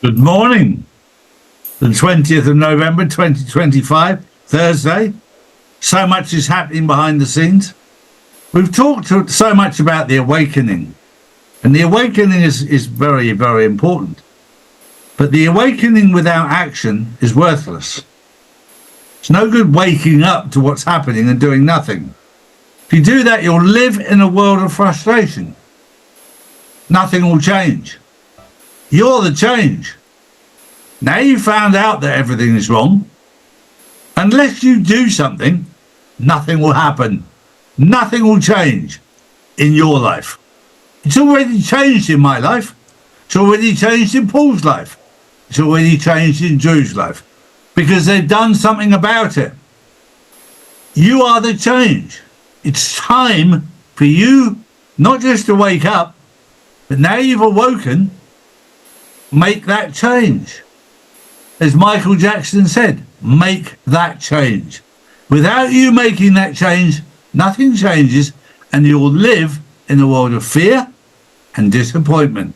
Good morning. The 20th of November 2025, Thursday. So much is happening behind the scenes. We've talked so much about the awakening, and the awakening is very, very important. But the awakening without action is worthless. It's no good waking up to what's happening and doing nothing. If you do that, you'll live in a world of frustration. Nothing will change. You're the change. Now you found out that everything is wrong. Unless you do something, nothing will happen. Nothing will change in your life. It's already changed in my life. It's already changed in Paul's life. It's already changed in Drew's life. Because they've done something about it. You are the change. It's time for you not just to wake up, but now you've awoken, make that change. As Michael Jackson said, make that change. Without you making that change, nothing changes, and you'll live in a world of fear and disappointment.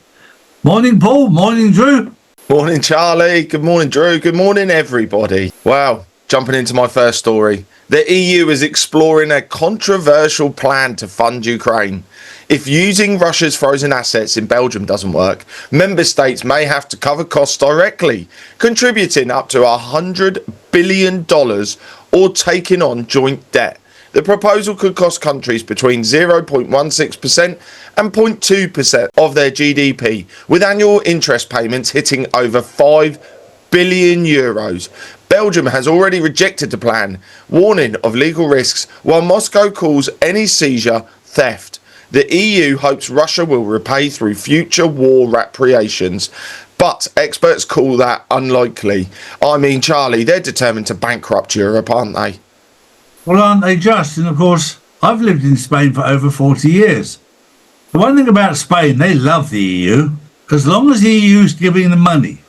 Morning, Paul. Morning, Drew. Morning, Charlie. Good morning, Drew. Good morning, everybody. Wow. Jumping into my first story. The EU is exploring a controversial plan to fund Ukraine. If using Russia's frozen assets in Belgium doesn't work, member states may have to cover costs directly, contributing up to $100 billion or taking on joint debt. The proposal could cost countries between 0.16% and 0.2% of their GDP, with annual interest payments hitting over €5 billion. Belgium has already rejected the plan, warning of legal risks, while Moscow calls any seizure theft. The EU hopes Russia will repay through future war repatriations, but experts call that unlikely. I mean, Charlie, they're determined to bankrupt Europe, aren't they? Well, aren't they just? And of course, I've lived in Spain for over 40 years. The one thing about Spain, they love the EU, as long as the EU's giving them money.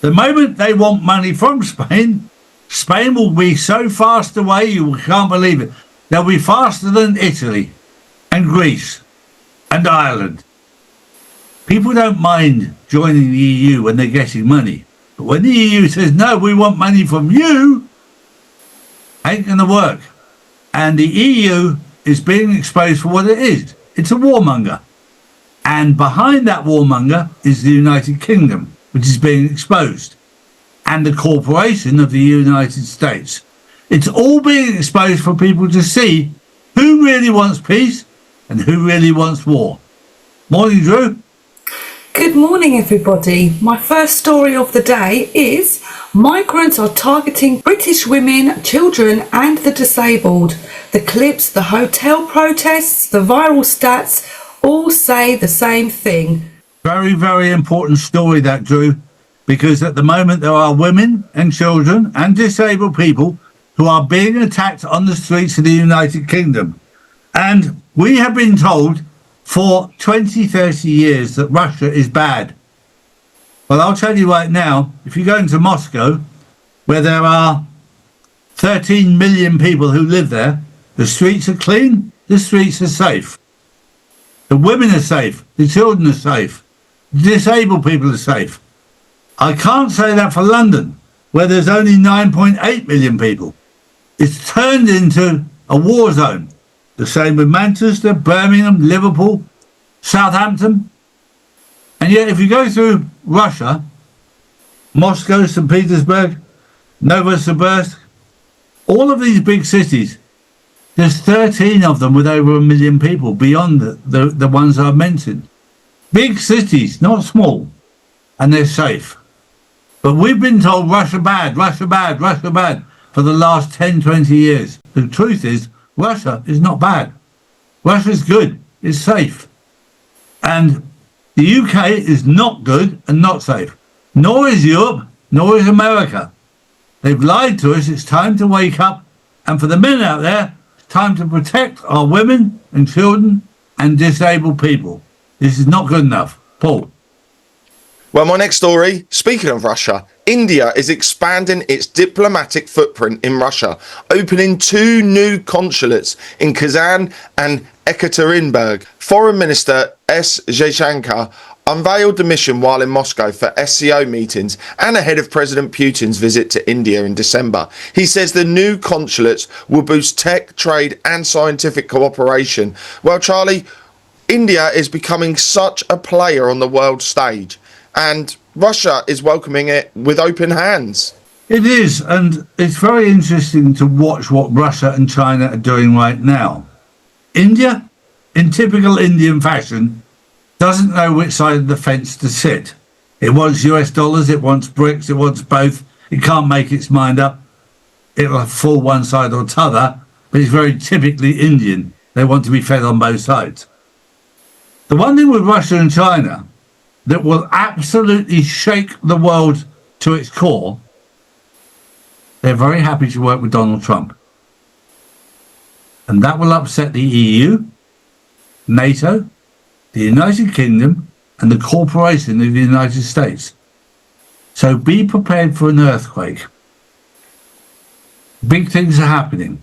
The moment they want money from Spain, Spain will be so fast away you can't believe it. They'll be faster than Italy and Greece and Ireland. People don't mind joining the EU when they're getting money. But when the EU says, no, we want money from you, ain't going to work. And the EU is being exposed for what it is. It's a warmonger. And behind that warmonger is the United Kingdom, which is being exposed, and the corporation of the United States. It's all being exposed for people to see who really wants peace and who really wants war. Morning, Drew. Good morning, everybody. My first story of the day is migrants are targeting British women, children and the disabled. The clips, the hotel protests, the viral stats all say the same thing. Very, very important story that, Drew, because at the moment there are women and children and disabled people who are being attacked on the streets of the United Kingdom. And we have been told for 20, 30 years that Russia is bad. Well, I'll tell you right now, if you go into Moscow, where there are 13 million people who live there, the streets are clean, the streets are safe. The women are safe, the children are safe, the disabled people are safe. I can't say that for London, where there's only 9.8 million people. It's turned into a war zone. The same with Manchester, Birmingham, Liverpool, Southampton. And yet if you go through Russia, Moscow, St. Petersburg, Novosibirsk, all of these big cities, there's 13 of them with over 1 million people beyond the ones I've mentioned. Big cities, not small, and they're safe. But we've been told Russia bad, Russia bad, Russia bad for the last 10, 20 years. The truth is, Russia is not bad. Russia's good, it's safe. And the UK is not good and not safe. Nor is Europe, nor is America. They've lied to us. It's time to wake up. And for the men out there, it's time to protect our women and children and disabled people. This is not good enough. Paul. Well, my next story, speaking of Russia, India is expanding its diplomatic footprint in Russia, opening 2 new consulates in Kazan and Ekaterinburg. Foreign Minister S. Jaishankar unveiled the mission while in Moscow for SCO meetings and ahead of President Putin's visit to India in December. He says the new consulates will boost tech, trade and scientific cooperation. Well, Charlie, India is becoming such a player on the world stage, and Russia is welcoming it with open hands. It is, and it's very interesting to watch what Russia and China are doing right now. India, in typical Indian fashion, doesn't know which side of the fence to sit. It wants US dollars, it wants BRICS, it wants both. It can't make its mind up. It'll fall one side or t'other, but it's very typically Indian. They want to be fed on both sides. The one thing with Russia and China that will absolutely shake the world to its core, they're very happy to work with Donald Trump. And that will upset the EU, NATO, the United Kingdom, and the corporation of the United States. So be prepared for an earthquake. Big things are happening.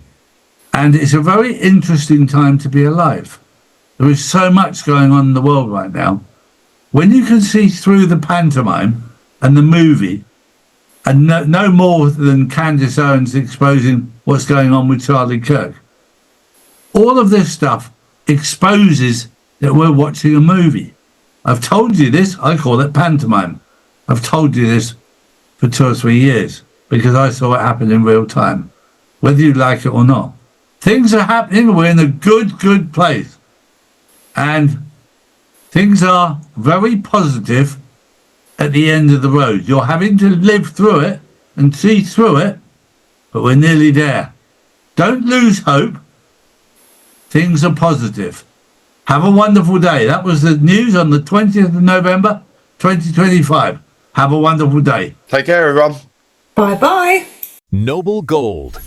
And it's a very interesting time to be alive. There is so much going on in the world right now. When you can see through the pantomime and the movie, and no more than Candace Owens exposing what's going on with Charlie Kirk, all of this stuff exposes that we're watching a movie. I've told you this, I call it pantomime. I've told you this for 2 or 3 years because I saw it happen in real time, whether you like it or not. Things are happening, we're in a good place. And things are very positive at the end of the road. You're having to live through it and see through it, but we're nearly there. Don't lose hope. Things are positive. Have a wonderful day. That was the news on the 20th of November, 2025. Have a wonderful day. Take care, everyone. Bye bye. Noble Gold